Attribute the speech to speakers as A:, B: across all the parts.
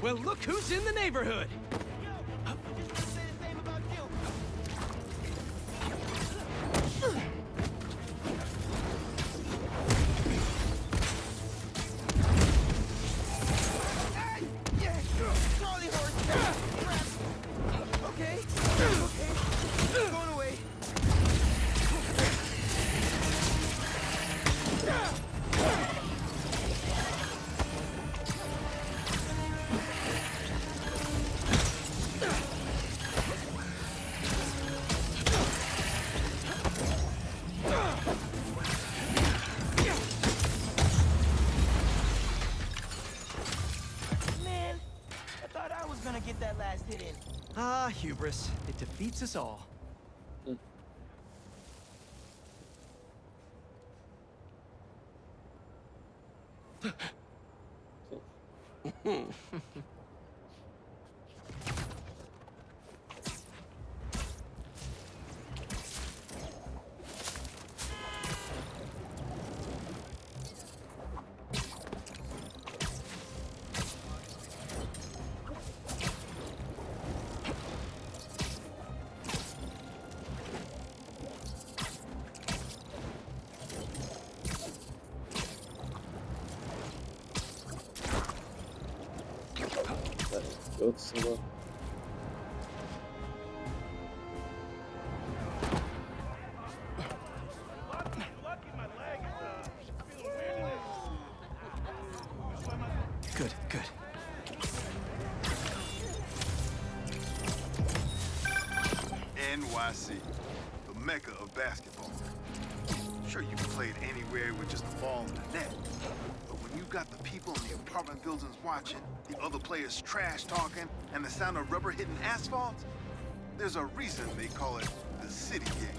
A: Well, look who's in the neighborhood!
B: Get that last hit in.
A: Ah, hubris. It defeats us all.
C: Yoksa
A: Good, good.
D: NYC, the mecca of basketball. Sure, you can play it anywhere with just a ball and a net. But when you got the people in the apartment buildings watching, the other players trash talking, and the sound of rubber hitting asphalt, there's a reason they call it the city game.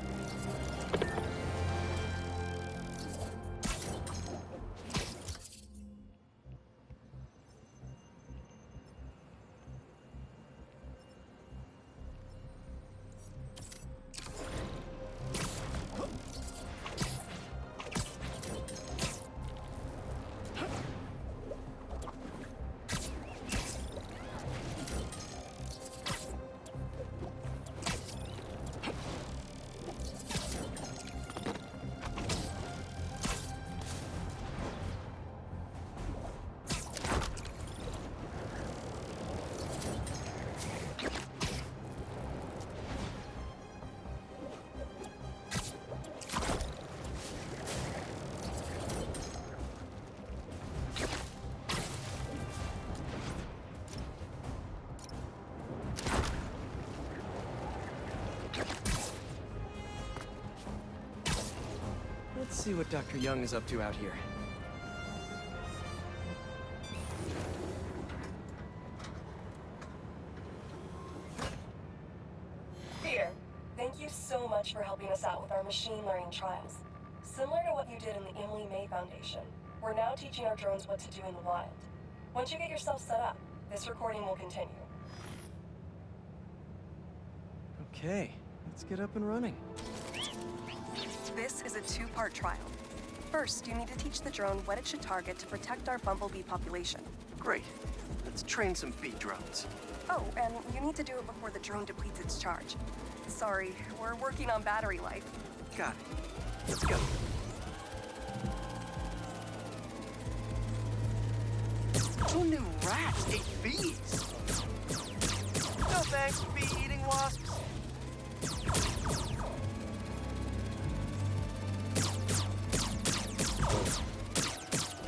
A: Let's see what Dr. Young is up to out here.
E: Peter, thank you so much for helping us out with our machine learning trials. Similar to what you did in the Emily May Foundation, we're now teaching our drones what to do in the wild. Once you get yourself set up, this recording will continue.
A: Okay, let's get up and running.
E: This is a two-part trial. First, you need to teach the drone what it should target to protect our bumblebee population.
A: Great. Let's train some bee drones.
E: Oh, and you need to do it before the drone depletes its charge. Sorry, we're working on battery life.
A: Got it. Let's go. Who knew rats ate bees? No thanks, bee-eating wasps.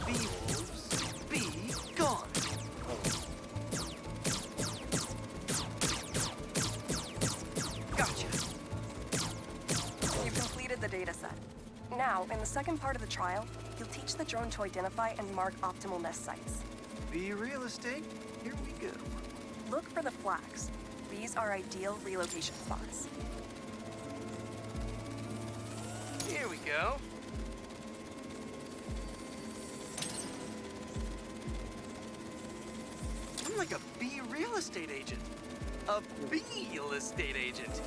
A: Bee wolves, bee gone. Gotcha.
E: You've completed the data set. Now, in the second part of the trial, you'll teach the drone to identify and mark optimal nest sites.
A: Bee real estate, here we go.
E: Look for the flags. These are ideal relocation spots.
A: Here we go. I'm like a bee real estate agent. A bee real estate agent.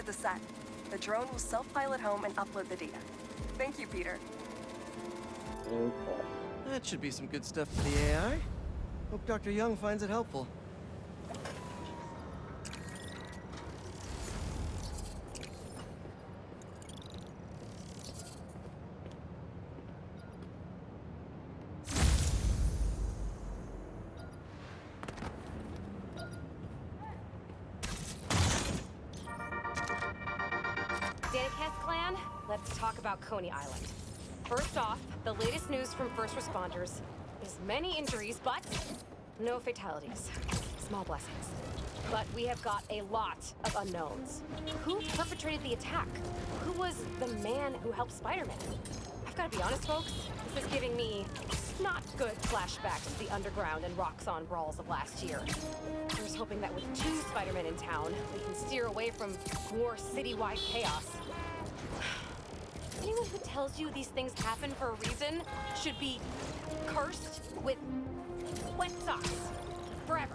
E: the set. The drone will self-pilot home and upload the data. Thank you, Peter.
C: No problem.
B: That should be some good stuff for the AI. Hope Dr. Young finds it helpful.
F: Daniketh clan, let's talk about Coney Island. First off, the latest news from first responders is many injuries, but no fatalities. Small blessings. But we have got a lot of unknowns. Who perpetrated the attack? Who was the man who helped Spider-Man? I've got to be honest, folks, this is giving me not good flashbacks to the underground and Roxxon brawls of last year. I was hoping that with 2 Spider-Men in town, we can steer away from more citywide chaos. Anyone who tells you these things happen for a reason should be cursed with wet socks forever.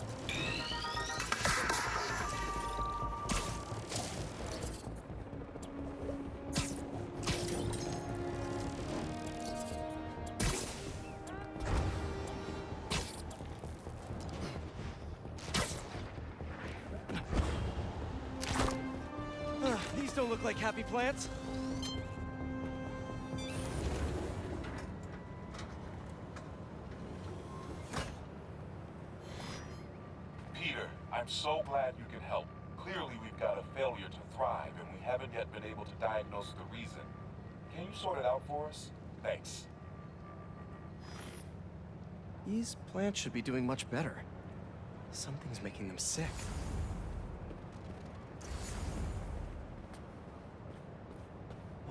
B: These don't look like happy plants.
G: Peter, I'm so glad you can help. Clearly we've got a failure to thrive, and we haven't yet been able to diagnose the reason. Can you sort it out for us? Thanks.
B: These plants should be doing much better. Something's making them sick.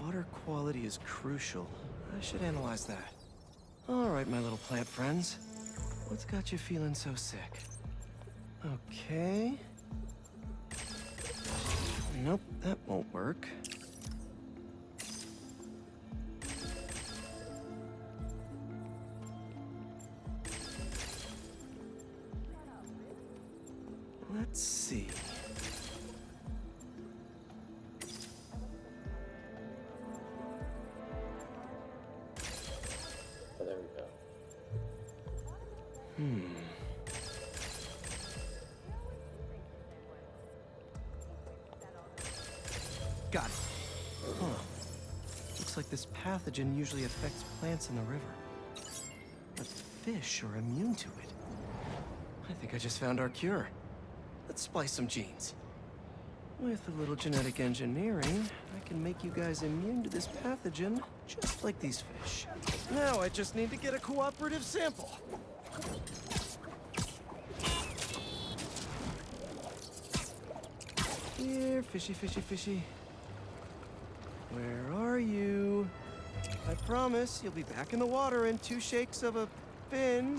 B: Water quality is crucial. I should analyze that. All right, my little plant friends. What's got you feeling so sick? Okay. Nope, that won't work. Let's see.
C: Oh, there we go.
B: Got it. Huh. Looks like this pathogen usually affects plants in the river. But fish are immune to it. I think I just found our cure. Let's splice some genes. With a little genetic engineering, I can make you guys immune to this pathogen, just like these fish. Now I just need to get a cooperative sample. Here, fishy, fishy, fishy. Where are you? I promise you'll be back in the water in 2 shakes of a fin.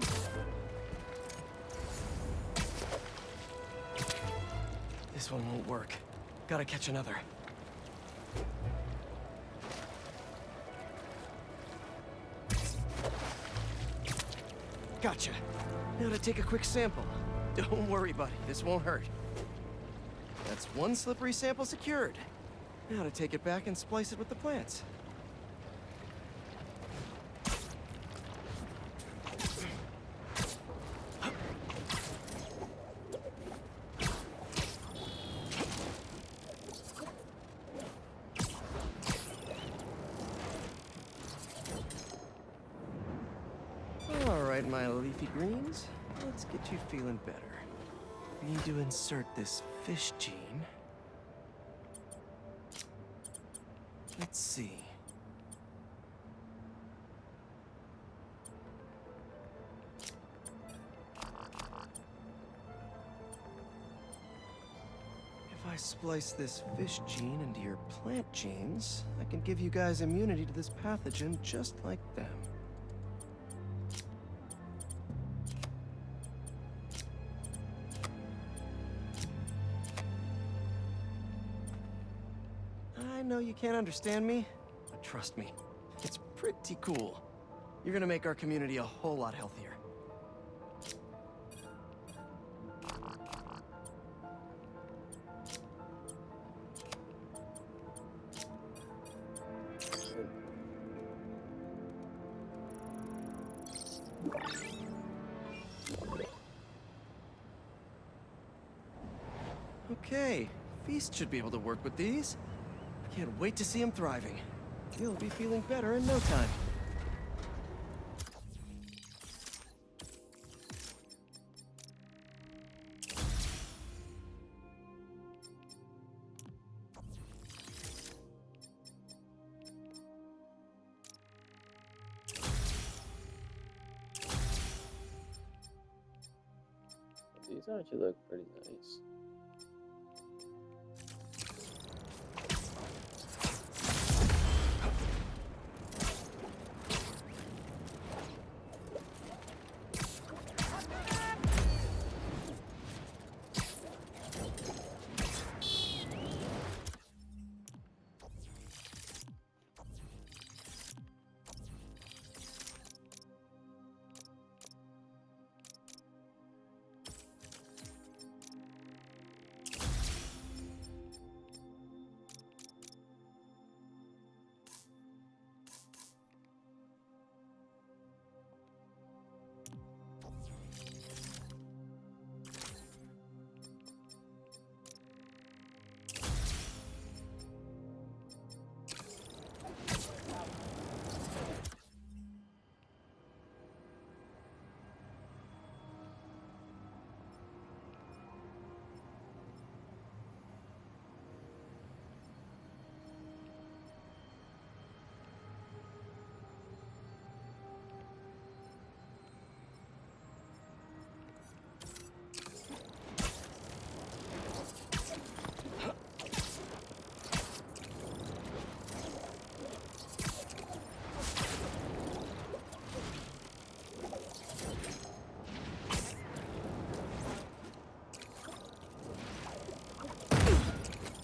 B: This one won't work. Gotta catch another. Gotcha. Now to take a quick sample. Don't worry, buddy. This won't hurt. That's 1 slippery sample secured. Now to take it back and splice it with the plants. All right, my leafy greens. Let's get you feeling better. Need to insert this fish gene. Let's see. If I splice this fish gene into your plant genes, I can give you guys immunity to this pathogen just like them. I know you can't understand me, but trust me, it's pretty cool. You're gonna make our community a whole lot healthier. Okay, Feast should be able to work with these. Can't wait to see him thriving. He'll be feeling better in no time.
C: These actually look pretty nice.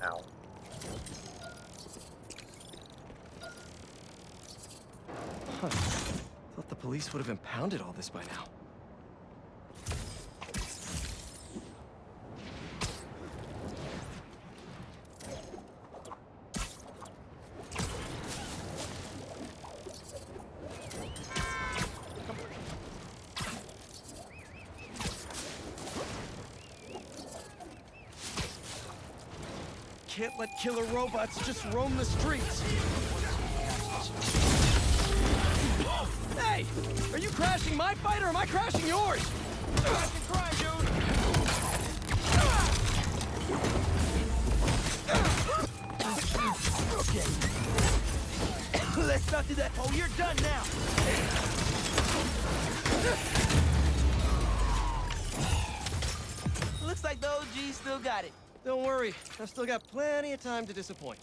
C: Ow.
B: Huh. Thought the police would have impounded all this by now. Can't let killer robots just roam the streets. Hey! Are you crashing my fight or am I crashing yours? Crashing crime, dude! Okay. Let's not do that. Oh, you're done now.
H: Looks like the OG still got it.
B: Don't worry, I've still got plenty of time to disappoint.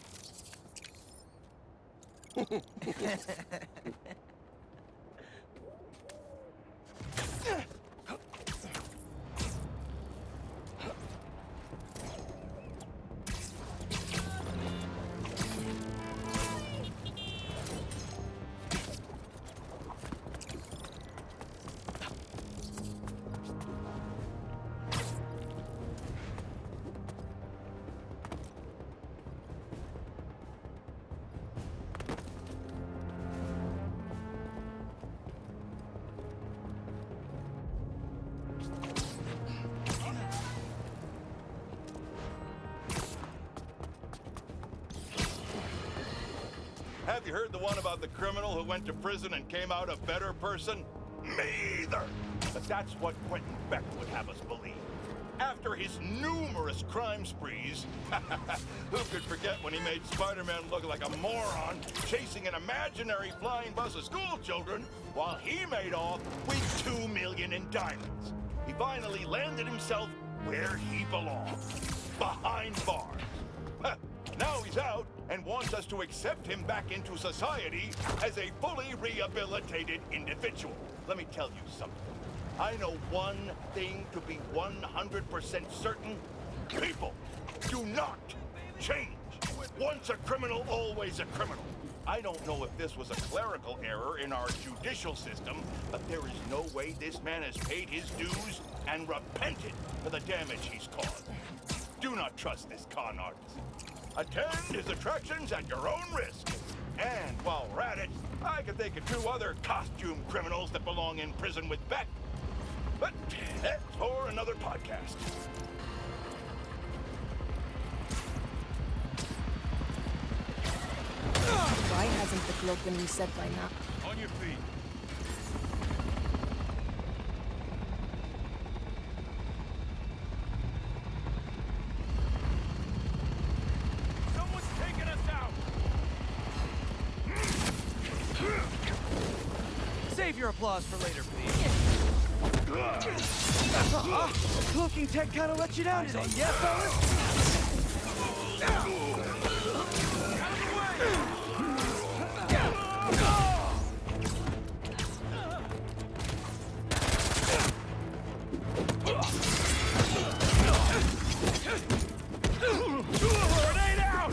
I: Have you heard the one about the criminal who went to prison and came out a better person? Me either. But that's what Quentin Beck would have us believe. After his numerous crime sprees, who could forget when he made Spider-Man look like a moron chasing an imaginary flying bus of school children while he made off with $2 million in diamonds. He finally landed himself where he belongs, behind bars. Now he's out and wants us to accept him back into society as a fully rehabilitated individual. Let me tell you something. I know one thing to be 100% certain. People do not change. Once a criminal, always a criminal. I don't know if this was a clerical error in our judicial system, but there is no way this man has paid his dues and repented for the damage he's caused. Do not trust this con artist. Attend his attractions at your own risk. And while we're at it, I can think of 2 other costume criminals that belong in prison with Beck. But that's for another podcast.
J: load been reset by now.
I: On your feet.
K: Someone's taking us out!
A: Save your applause for later, please. Cloaking tech kind of let you down today, yeah, fellas?
K: Grenade out!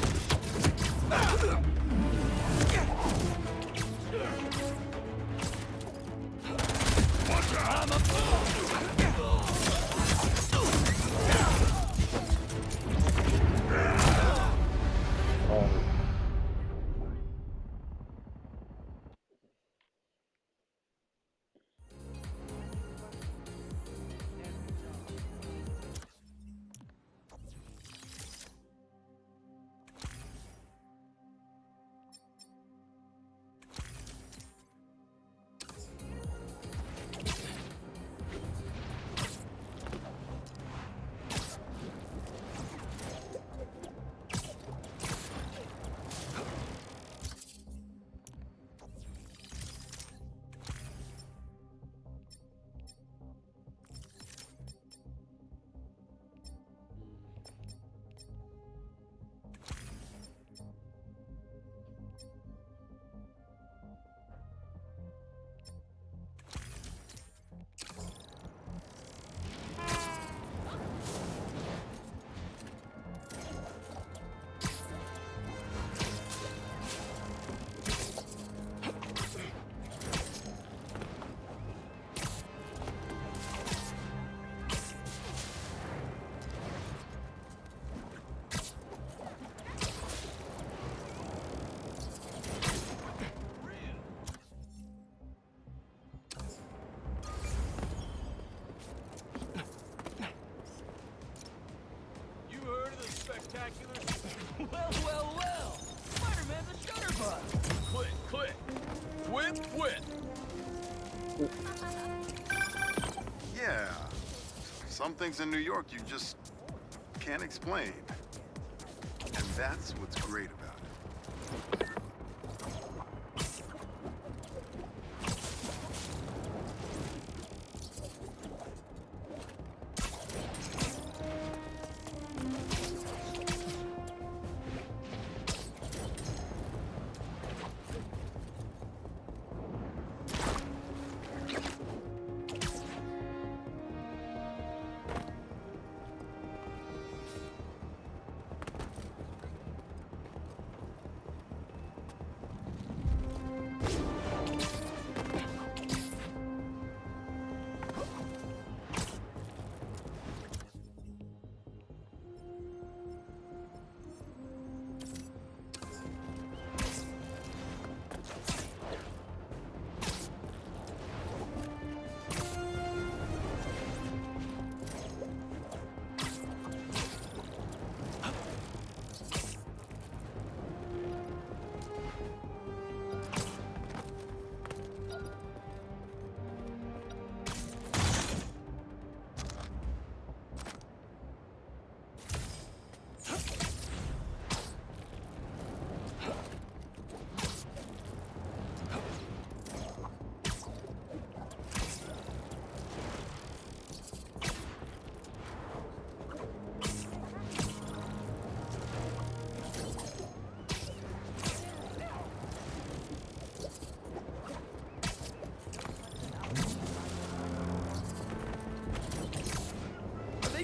H: Well. Spider-Man's a shutterbug.
K: Quit.
D: Yeah. Some things in New York you just can't explain. And that's what's great about it.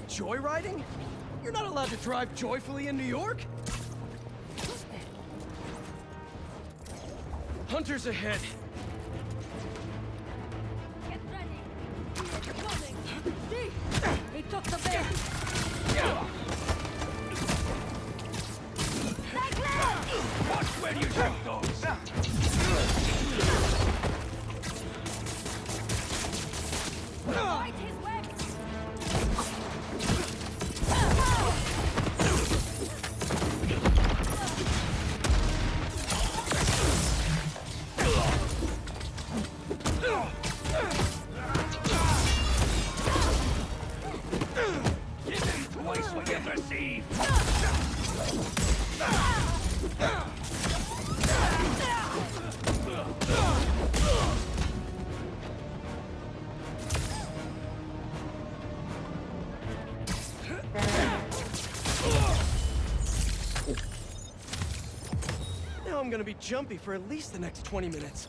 A: Joyriding? You're not allowed to drive joyfully in New York? Hunters ahead.
J: Get ready. They're coming. See? He took the bear.
K: Watch where you shoot those!
J: Fight his webs.
K: place when you perceive.
B: Now I'm gonna be jumpy for at least the next 20 minutes.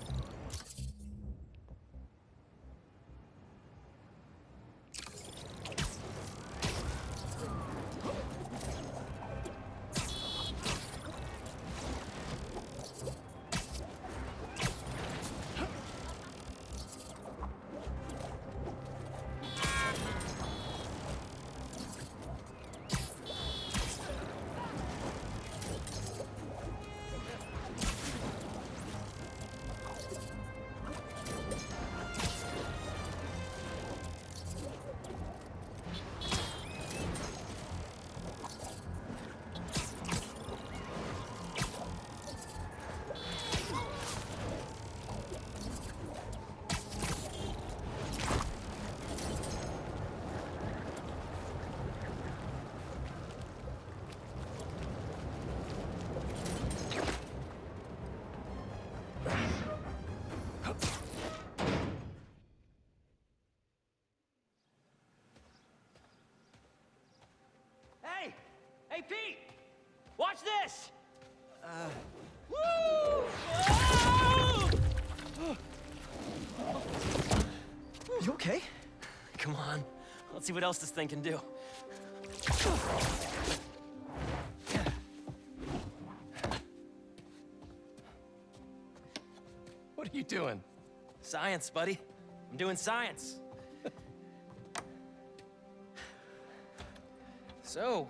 H: Hey! Hey, Pete! Watch this! Woo!
B: You okay?
L: Come on. Let's see what else this thing can do.
B: What are you doing?
L: Science, buddy. I'm doing science. So,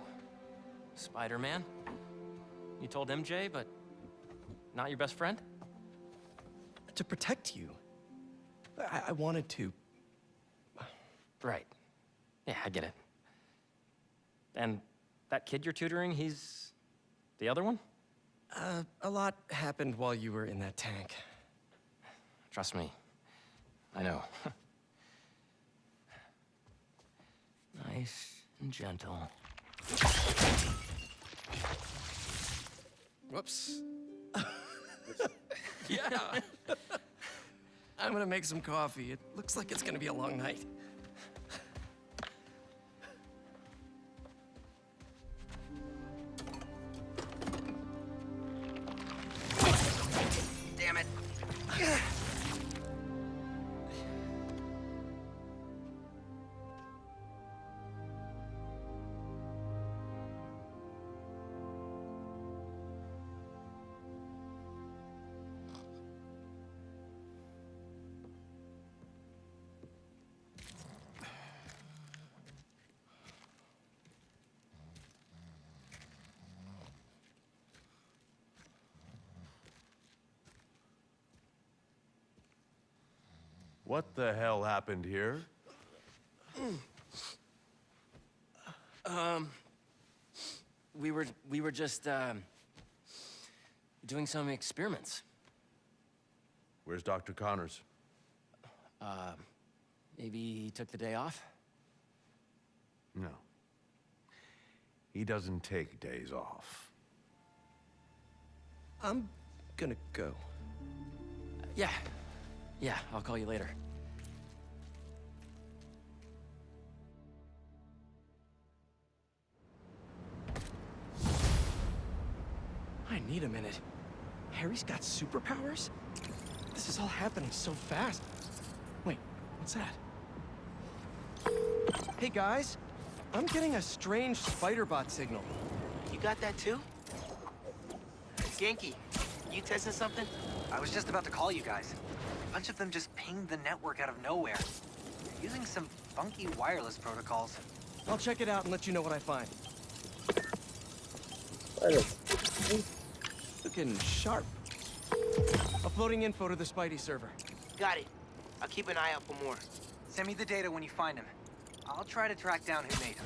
L: Spider-Man, you told MJ, but not your best friend?
B: To protect you. I wanted to.
L: Right. Yeah, I get it. And that kid you're tutoring, he's the other one?
B: A lot happened while you were in that tank.
L: Trust me. I know. Nice and gentle.
B: Whoops. Yeah. I'm gonna make some coffee. It looks like it's gonna be a long night. Damn it.
M: What the hell happened here?
L: We were just, doing some experiments.
M: Where's Dr. Connors?
L: Maybe he took the day off?
M: No. He doesn't take days off.
B: I'm gonna go.
L: Yeah. Yeah, I'll call you later.
B: I need a minute. Harry's got superpowers? This is all happening so fast. Wait, what's that? Hey guys, I'm getting a strange spider bot signal.
A: You got that too? Genki, you testing something? I was just about to call you guys. A bunch of them just pinged the network out of nowhere. They're using some funky wireless protocols.
B: I'll check it out and let you know what I find. Looking sharp. Uploading info to the Spidey server.
A: Got it. I'll keep an eye out for more. Send me the data when you find him. I'll try to track down who made him.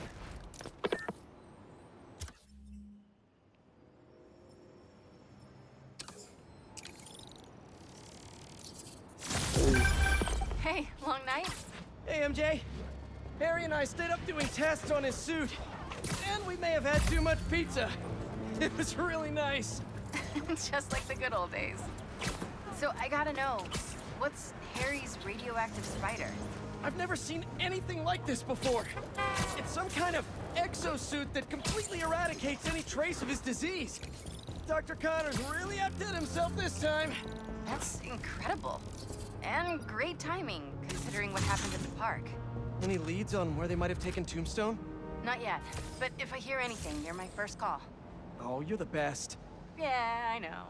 F: Hey, long night?
B: Hey, MJ. Harry and I stayed up doing tests on his suit. And we may have had too much pizza. It was really nice.
N: Just like the good old days. So I gotta know, what's Harry's radioactive spider?
B: I've never seen anything like this before. It's some kind of exosuit that completely eradicates any trace of his disease. Dr. Connors really outdid himself this time.
N: That's incredible. And great timing, considering what happened at the park.
B: Any leads on where they might have taken Tombstone?
N: Not yet, but if I hear anything, you're my first call.
B: Oh, you're the best.
N: Yeah, I know.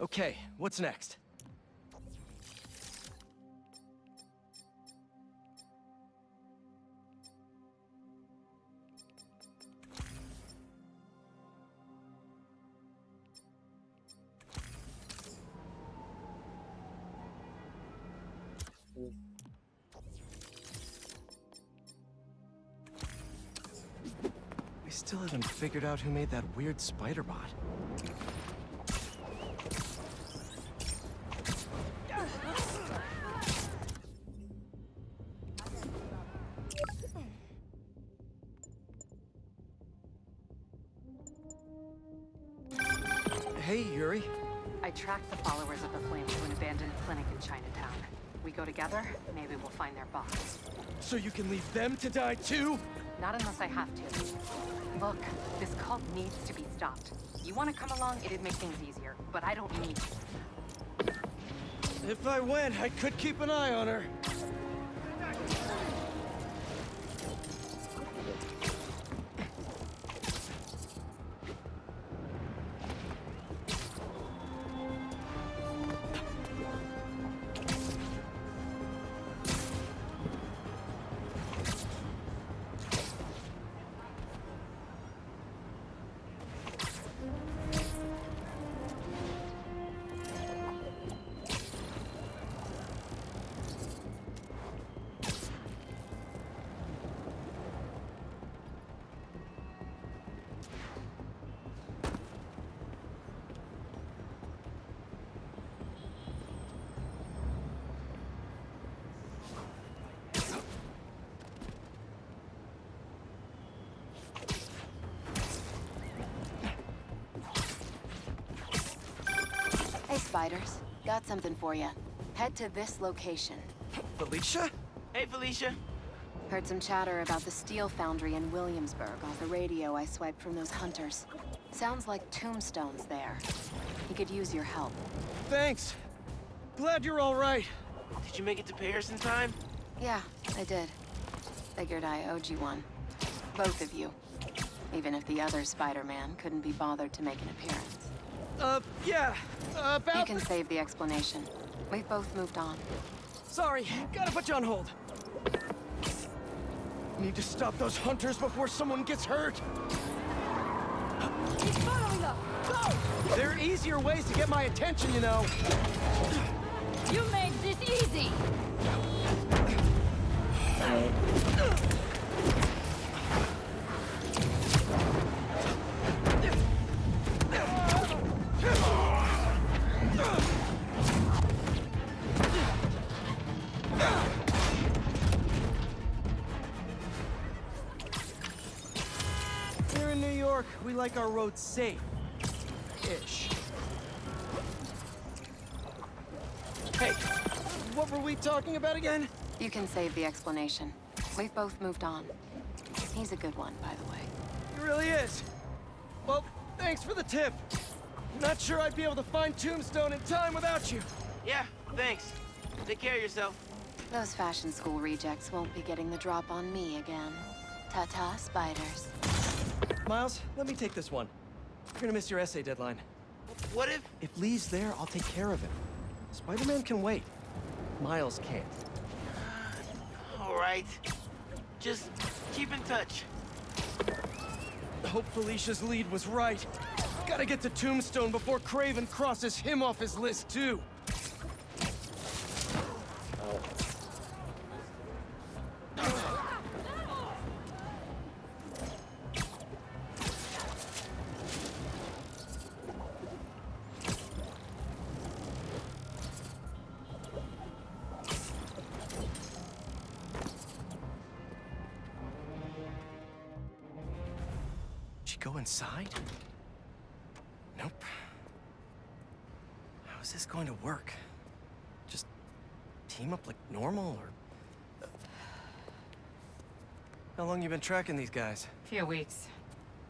B: Okay, what's next? We still haven't figured out who made that weird spider bot. Hey, Yuri.
N: I tracked the followers of the Flame to an abandoned clinic in Chinatown. We go together, maybe we'll find their boss.
B: So you can leave them to die too?
N: Not unless I have to. Look, this cult needs to be stopped. You want to come along, it'd make things easier, but I don't need you.
B: If I went, I could keep an eye on her.
N: Hey, Spiders. Got something for you. Head to this location.
B: Felicia?
H: Hey, Felicia.
N: Heard some chatter about the steel foundry in Williamsburg off the radio I swiped from those hunters. Sounds like Tombstone's there. He could use your help.
B: Thanks. Glad you're all right.
H: Did you make it to Paris in time?
N: Yeah, I did. Figured I owed you one. Both of you. Even if the other Spider-Man couldn't be bothered to make an appearance.
B: Yeah, about...
N: You can save the explanation. We've both moved on.
B: Sorry, gotta put you on hold. Need to stop those hunters before someone gets hurt.
J: He's following us! Go!
B: There are easier ways to get my attention, you know.
J: You made this easy!
B: Here in New York, we like our roads safe-ish. Hey, what were we talking about again?
N: You can save the explanation. We've both moved on. He's a good one, by the way.
B: He really is. Well, thanks for the tip. Not sure I'd be able to find Tombstone in time without you.
H: Yeah, thanks. Take care of yourself.
N: Those fashion school rejects won't be getting the drop on me again. Ta-ta, Spiders.
B: Miles, let me take this one. You're gonna miss your essay deadline.
H: What if...
B: If Lee's there, I'll take care of him. Spider-Man can wait. Miles can't.
H: All right. Just keep in touch.
B: Hope Felicia's lead was right. Gotta get to Tombstone before Kraven crosses him off his list, too. Did you go inside? Nope. How is this going to work? Just team up like normal, or... How long you been tracking these guys?
F: Few weeks.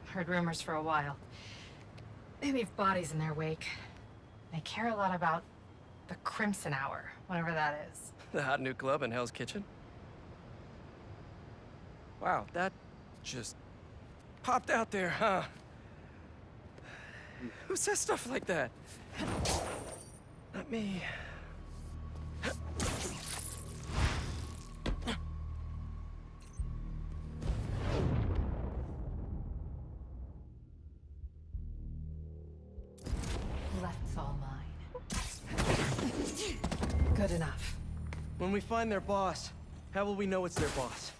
F: Heard rumors for a while. They leave bodies in their wake. They care a lot about the Crimson Hour, whatever that is.
B: The hot new club in Hell's Kitchen? Wow, that just popped out there, huh? Who says stuff like that? Not me.
F: Left's all mine. Good enough.
B: When we find their boss, how will we know it's their boss?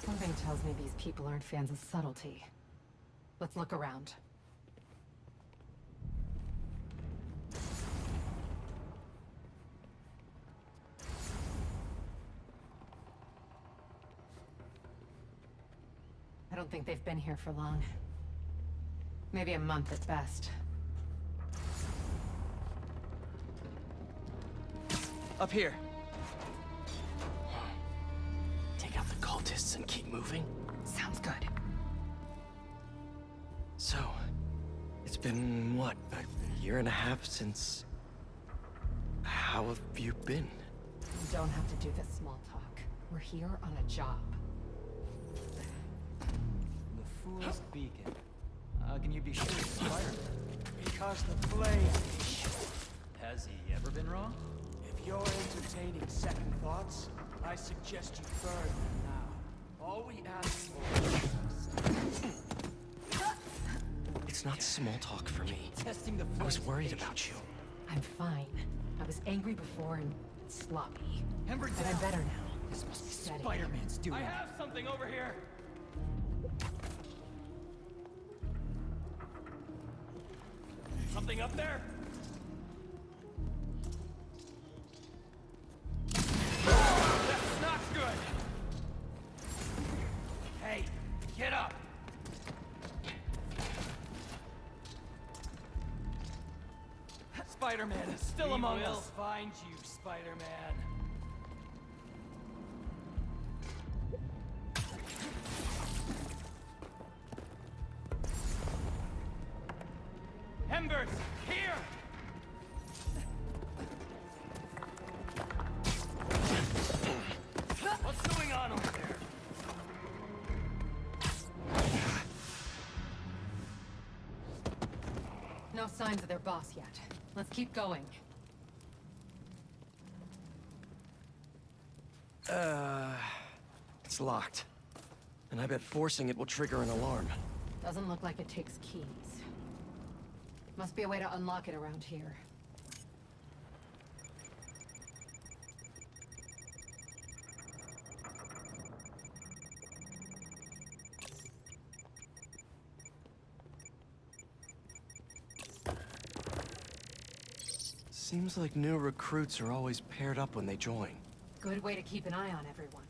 F: Something tells me these people aren't fans of subtlety. Let's look around. I don't think they've been here for long. Maybe a month at best.
B: Up here. Take out the cultists and keep moving?
F: Sounds good.
B: So, it's been, what, a year and a half since... How have you been?
F: You don't have to do this small talk. We're here on a job.
H: The Fool's Beacon. How can you be sure it's Spider-Man? Because the flame. Has he ever been wrong? If you're entertaining second thoughts, I suggest you burn them now. All we ask for is...
B: It's not small talk for me.
H: Testing the
B: I was
H: flame's
B: worried
H: patience.
B: about you.
F: I'm fine. I was angry before and sloppy.
H: Ember
F: But I'm
H: down.
F: better now.
H: This must be
F: Steady.
H: Spider-Man's doing.
K: I have something over here. Something up there? That's not good. Hey, get up. Spider-Man is still among us. We'll find you, Spider-Man. Embers, here! What's going on over there?
F: No signs of their boss yet. Let's keep going.
B: It's locked. And I bet forcing it will trigger an alarm.
F: Doesn't look like it takes keys. Must be a way to unlock it around here.
B: Seems like new recruits are always paired up when they join.
F: Good way to keep an eye on everyone.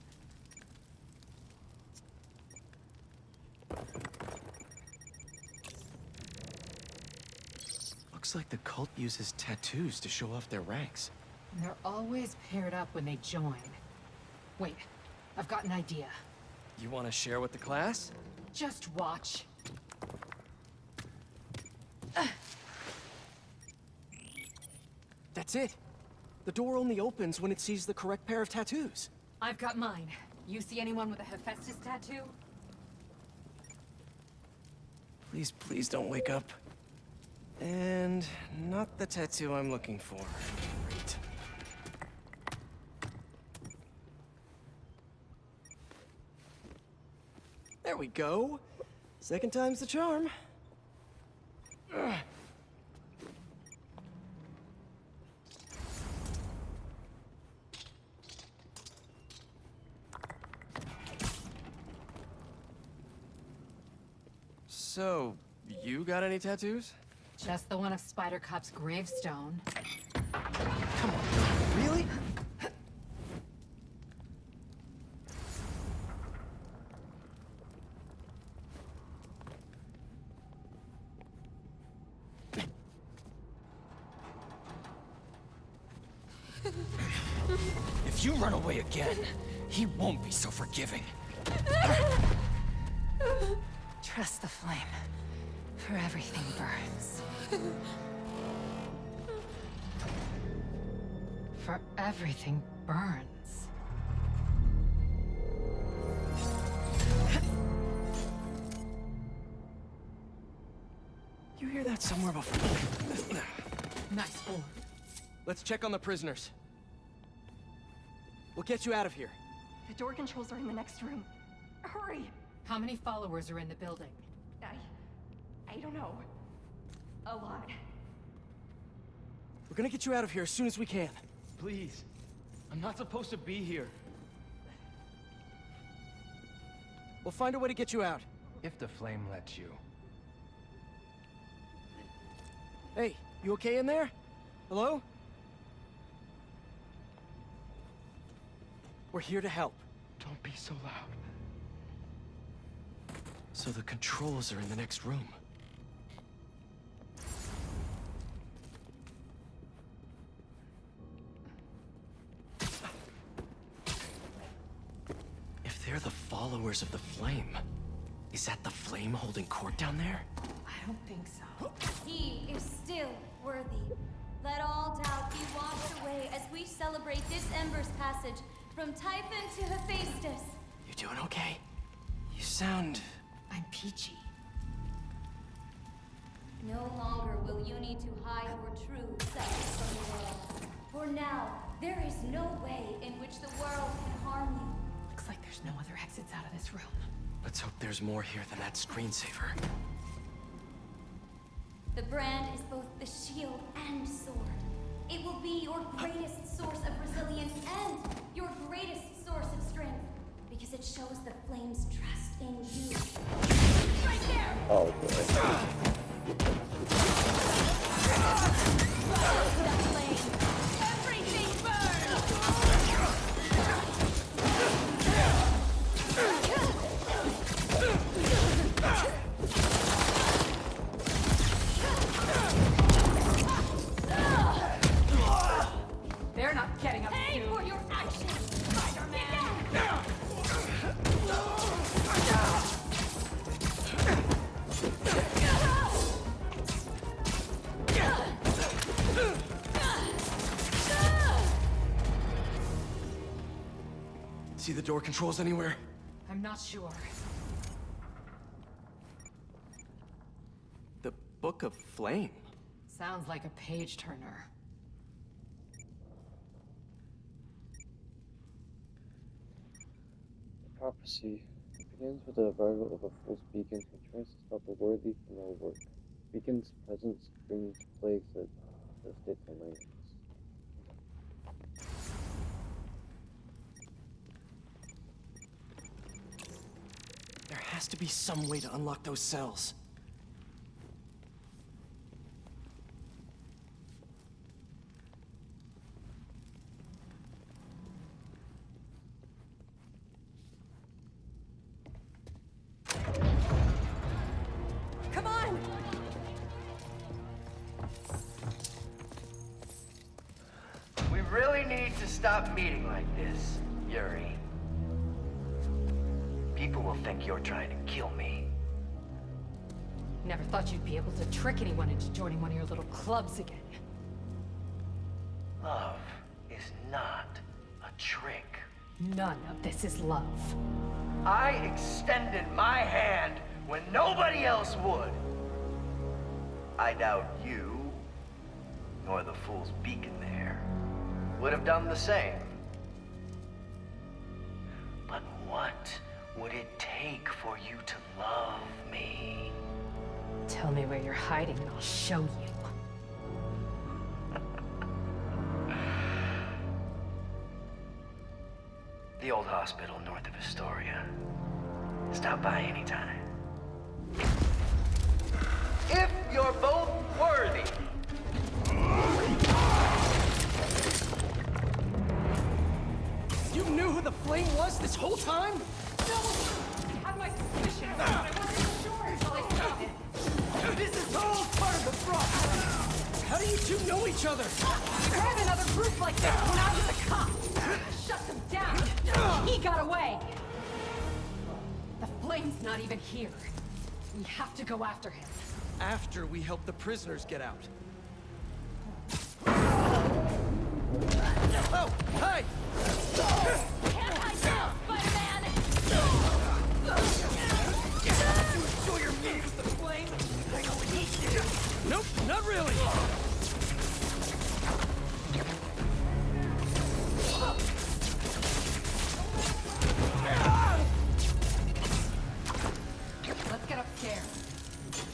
B: Looks like the cult uses tattoos to show off their ranks.
F: And they're always paired up when they join. Wait, I've got an idea.
B: You want to share with the class?
F: Just watch.
B: That's it. The door only opens when it sees the correct pair of tattoos.
F: I've got mine. You see anyone with a Hephaestus tattoo?
B: Please, please don't wake up. And not the tattoo I'm looking for. Great. There we go. Second time's the charm. Ugh. So, you got any tattoos?
F: Just the one of Spider Cop's gravestone.
B: Come on, really? If you run away again, he won't be so forgiving.
O: Trust the flame, for everything burns. For everything burns.
B: You hear that somewhere before?
O: Nice form.
B: Let's check on the prisoners. We'll get you out of here.
E: The door controls are in the next room. Hurry!
O: How many followers are in the building?
E: I don't know. A lot.
B: We're gonna get you out of here as soon as we can.
H: Please. I'm not supposed to be here.
B: We'll find a way to get you out.
P: If the flame lets you.
B: Hey, you okay in there? Hello? We're here to help.
P: Don't be so loud.
B: So the controls are in the next room. If they're the followers of the flame, is that the flame holding court down there?
O: I don't think so.
J: He is still worthy. Let all doubt be washed away as we celebrate this Ember's passage from Typhon to Hephaestus.
B: You doing okay? You sound...
O: I'm peachy.
J: No longer will you need to hide your true self from the world. For now, there is no way in which the world can harm you.
O: Looks like there's no other exits out of this room.
B: Let's hope there's more here than that screensaver.
J: The brand is both the shield and sword. It will be your greatest source of resilience and your greatest source of strength, because it shows the flame's trust in you. Right there!
C: Oh, boy.
J: Follow the flame. Everything
O: They're not getting up
J: Pay
O: soon.
J: for your actions, Spider-Man!
B: See the door controls anywhere?
O: I'm not sure.
B: The Book of Flame.
O: Sounds like a page turner.
C: The prophecy begins with the arrival of a fool's beacon who tries to stop the worthy from their work. Beacon's presence brings plagues that devastate the lands.
B: There has to be some way to unlock those cells.
E: Come on!
P: We really need to stop meeting like this, Yuri. People will think you're trying to kill me.
O: Never thought you'd be able to trick anyone into joining one of your little clubs again.
P: Love is not a trick.
O: None of this is love.
P: I extended my hand when nobody else would. I doubt you, nor the Fool's Beacon there, would have done the same. But what would it take for you to love me?
O: Tell me where you're hiding and I'll show you.
P: The old hospital north of Astoria. Stop by anytime. If you're both worthy.
B: You knew who the flame was this whole time?
O: No! I had my suspicions, but I wasn't sure until I saw it.
B: This is all part of the fraud. How do you two know each other?
O: I ran another group like this when I was a cop. Shut He got away! The flame's not even here. We have to go after him.
B: After we help the prisoners get out. Oh, hey!
O: Can't hide now, Spider-Man!
B: Show your meat with the flame? I know we need you. Nope, not really.
O: Let's get upstairs.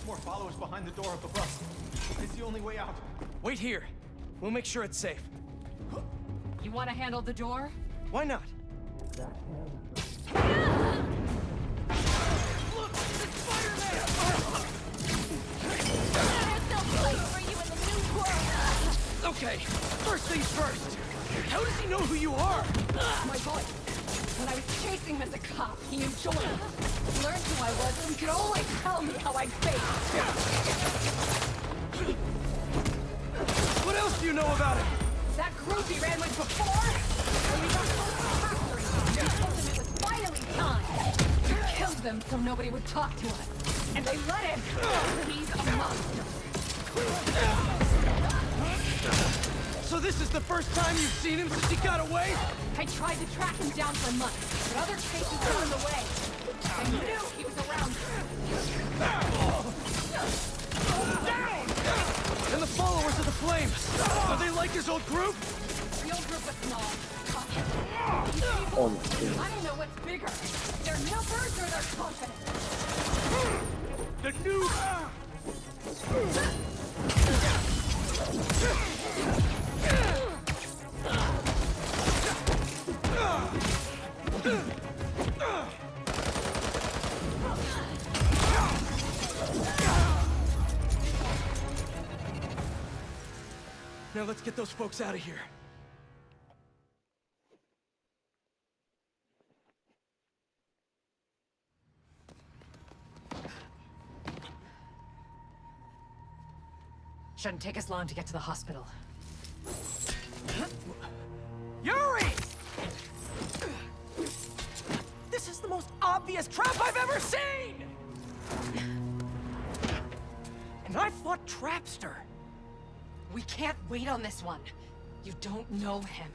H: More followers behind the door of the bus. It's the only way out.
B: Wait here. We'll make sure it's safe.
O: You want to handle the door?
B: Why not?
O: Look, it's Spider-Man!
J: There's no place for you in the new world.
B: Okay, first things first. How does he know who you are?
O: My voice. When I was chasing him as a cop, he enjoyed it. He learned who I was, and he could always tell me how I'd face.
B: What else do you know about him?
O: That group he ran with before? When we got close to the factory, he told them it was finally time. He killed them so nobody would talk to us. And they let him. He's a monster.
B: So this is the first time you've seen him since he got away?
O: I tried to track him down for months, but other cases got in the way. I knew he was around here.
B: And the followers of the Flame, are they like his old group?
O: The old group was small. These people, I don't know what's bigger. Their numbers or their confidence.
B: The new... Now let's get those folks out of here.
O: Shouldn't take us long to get to the hospital.
B: Yuri! This is the most obvious trap I've ever seen! And I fought Trapster.
O: We can't wait on this one. You don't know him.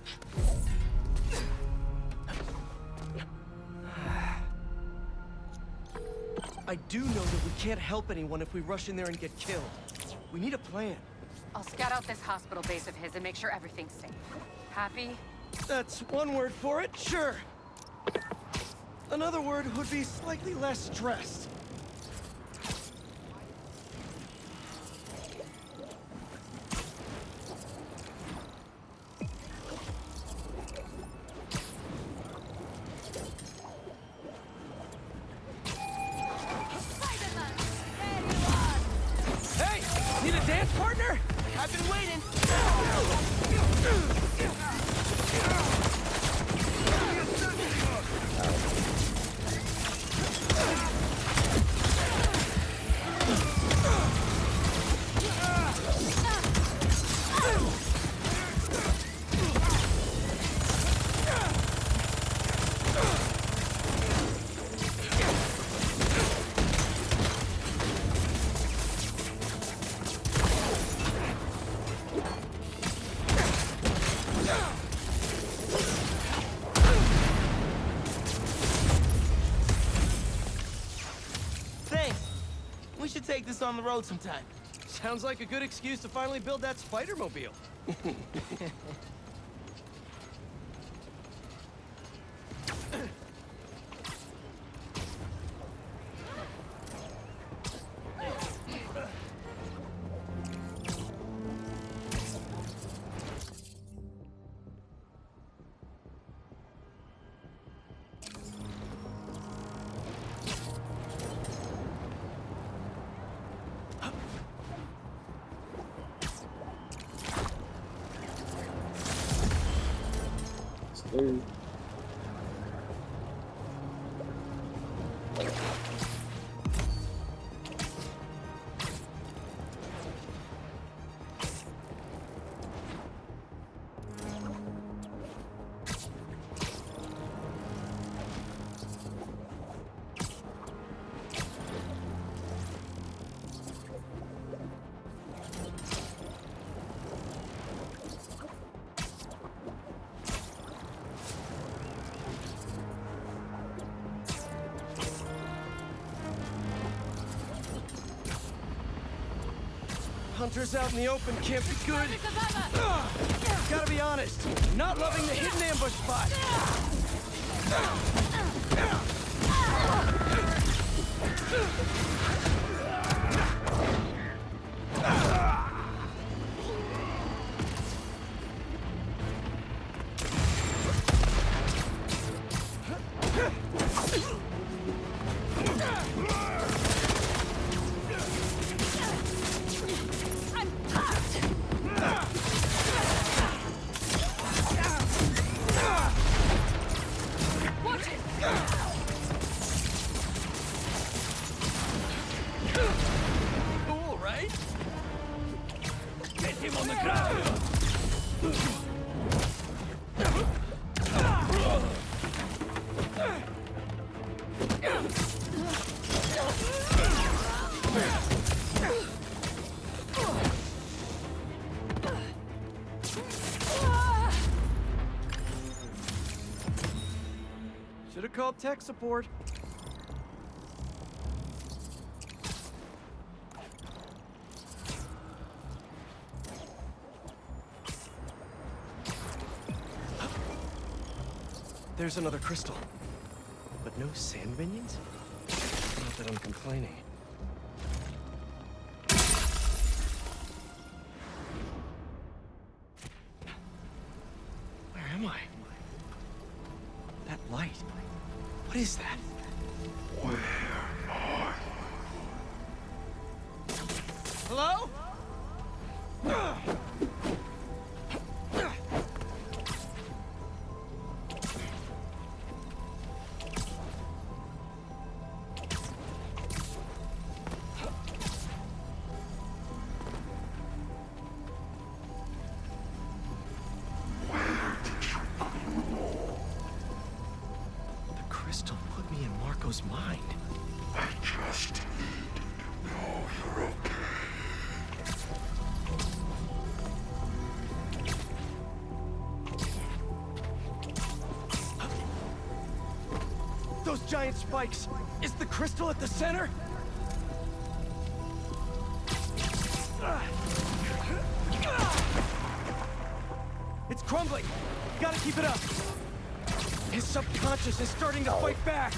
B: I do know that we can't help anyone if we rush in there and get killed. We need a plan.
F: I'll scout out this hospital base of his and make sure everything's safe. Happy?
B: That's one word for it, sure. Another word would be slightly less stressed. Hey! Need a dance partner? I've been waiting.
Q: We should take this on the road sometime.
B: Sounds like a good excuse to finally build that Spider-Mobile. Hunters out in the open can't be good. Gotta be honest, not loving the hidden ambush spot.
H: Cool, right? Get him on the ground!
B: Should have called tech support. There's another crystal. But no sand minions? Not that I'm complaining. Where am I? That light. What is that?
D: Where are you?
B: Hello? Mind.
D: I just need to know you're okay.
B: Those giant spikes! Is the crystal at the center? It's crumbling! Gotta keep it up! His subconscious is starting to fight back!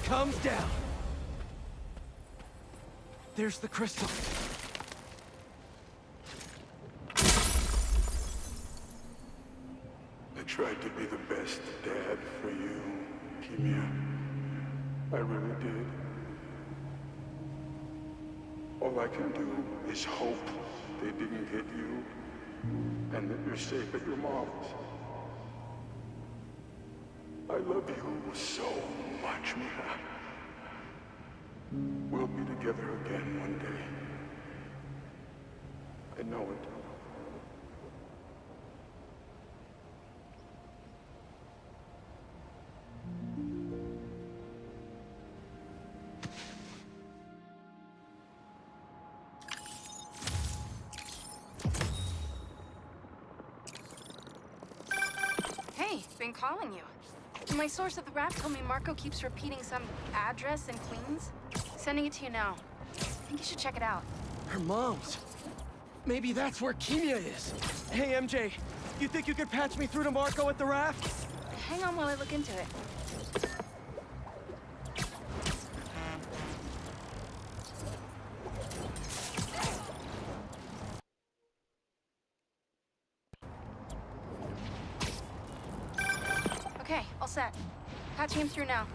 B: Comes down. There's the crystal.
D: I tried to be the best dad for you, Keemia.
R: I really did. All I can do is hope they didn't hit you and that you're safe at your mom's. I love you so much, Mia. We'll be together again one day. I know it.
N: Hey, been calling you. My source at the raft told me Marco keeps repeating some address in Queens. Sending it to you now. I think you should check it out.
B: Her mom's. Maybe that's where Kimia is. Hey, MJ, you think you could patch me through to Marco at the raft?
N: Hang on while I look into it. Okay, all set. Patching him through now.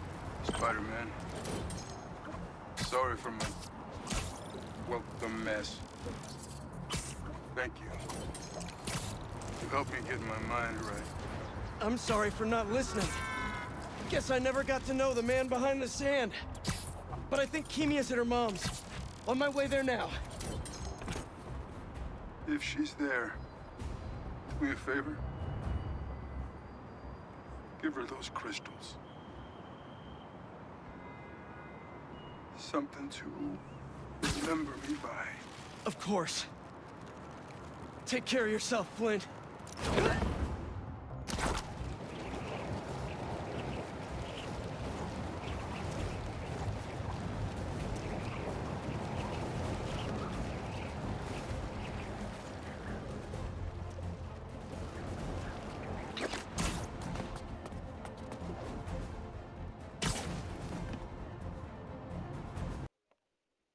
R: Spider-Man. Sorry for my... well, the mess. Thank you. You helped me get my mind right.
B: I'm sorry for not listening. Guess I never got to know the man behind the sand. But I think Kimia's at her mom's. On my way there now.
R: If she's there, do me a favor. Give her those crystals. Something to remember me by.
B: Of course. Take care of yourself, Flint.